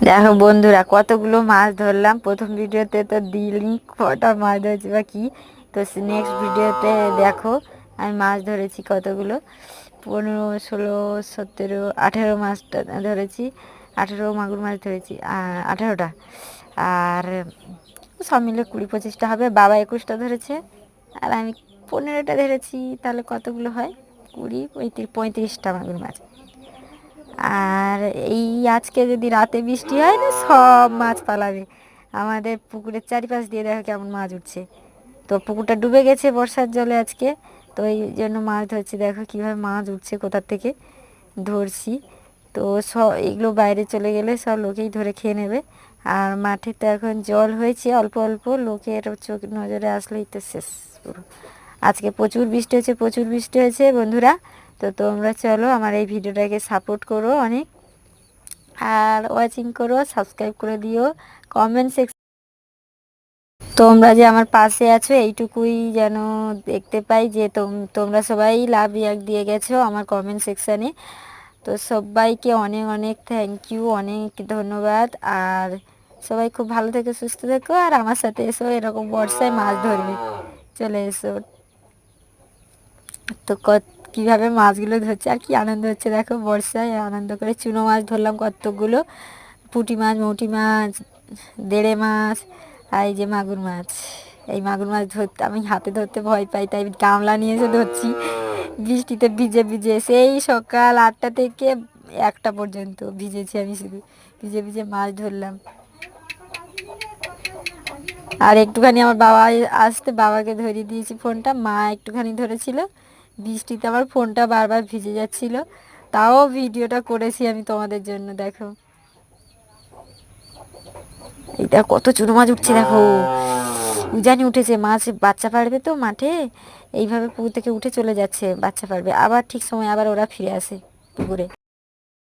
দেখো বন্ধুরা, কতগুলো মাছ ধরলাম। প্রথম ভিডিওতে তো দিইনি কটা মাছ ধরেছি বা কি, তো নেক্সট ভিডিওতে দেখো আমি মাছ ধরেছি কতগুলো। 15, 16, 17, 18 মাছটা ধরেছি। 18 মাগুর মাছ ধরেছি, 18টা। আর সব মিলে 20-25টা হবে। বাবা 21টা ধরেছে আর আমি 15টা ধরেছি। তাহলে কতগুলো হয়? 20, 35টা মাগুর মাছ। আর এই আজকে যদি রাতে বৃষ্টি হয় না, সব মাছ পালাবে। আমাদের পুকুরের চারিপাশ দিয়ে দেখো কেমন মাছ উঠছে। তো পুকুরটা ডুবে গেছে বর্ষার জলে আজকে, তো এই জন্য মাছ ধরছি। দেখো কীভাবে মাছ উঠছে, কোথার থেকে ধরছি। তো সব এগুলো বাইরে চলে গেলে সব লোকেই ধরে খেয়ে নেবে। আর মাঠে তো এখন জল হয়েছে অল্প অল্প, লোকের চোখ নজরে আসলেই তো শেষ পুরো। আজকে প্রচুর বৃষ্টি হয়েছে, প্রচুর বৃষ্টি হয়েছে বন্ধুরা। তো তোমরা চলো আমার এই ভিডিওটাকে সাপোর্ট করো অনেক, আর ওয়াচিং করো, সাবস্ক্রাইব করে দিও, কমেন্ট সেকশন। তোমরা যে আমার পাশে আছো এইটুকুই যেন দেখতে পাই, যে তোমরা সবাই লাভ রিয়াক্ট দিয়ে গেছো আমার কমেন্ট সেকশানে। তো সবাইকে অনেক অনেক থ্যাংক ইউ, অনেক ধন্যবাদ। আর সবাই খুব ভালো থেকো, সুস্থ থেকো, আর আমার সাথে এসো এরকম বর্ষায় মাছ ধরবে, চলে এসো। তো কীভাবে মাছগুলো ধরছে আর কি আনন্দ হচ্ছে দেখো, বর্ষায় আনন্দ করে চুনো মাছ ধরলাম কতগুলো, পুঁটি মাছ, মৌটি মাছ, দেড়ে মাছ, আর এই যে মাগুর মাছ। এই মাগুর মাছ ধরতে আমি হাতে ধরতে ভয় পাই, তাই গামলা নিয়ে এসে ধরছি বৃষ্টিতে ভিজে ভিজে। সেই সকাল 8টা থেকে 1টা পর্যন্ত ভিজেছি আমি, শুধু ভিজে ভিজে মাছ ধরলাম। আর একটুখানি আমার বাবা আসতে বাবাকে ধরিয়ে দিয়েছি ফোনটা, মা একটুখানি ধরেছিল। বৃষ্টিতে আমার ফোনটা বারবার ভিজে যাচ্ছিল, তাও ভিডিওটা করেছি আমি তোমাদের জন্য। দেখো এইটা কত চুনো মাছ উঠছে দেখো, উজানি উঠেছে। মাছ বাচ্চা পারবে তো মাঠে, এইভাবে পুকুর থেকে উঠে চলে যাচ্ছে, বাচ্চা পারবে। আবার ঠিক সময় আবার ওরা ফিরে আসে পুকুরে।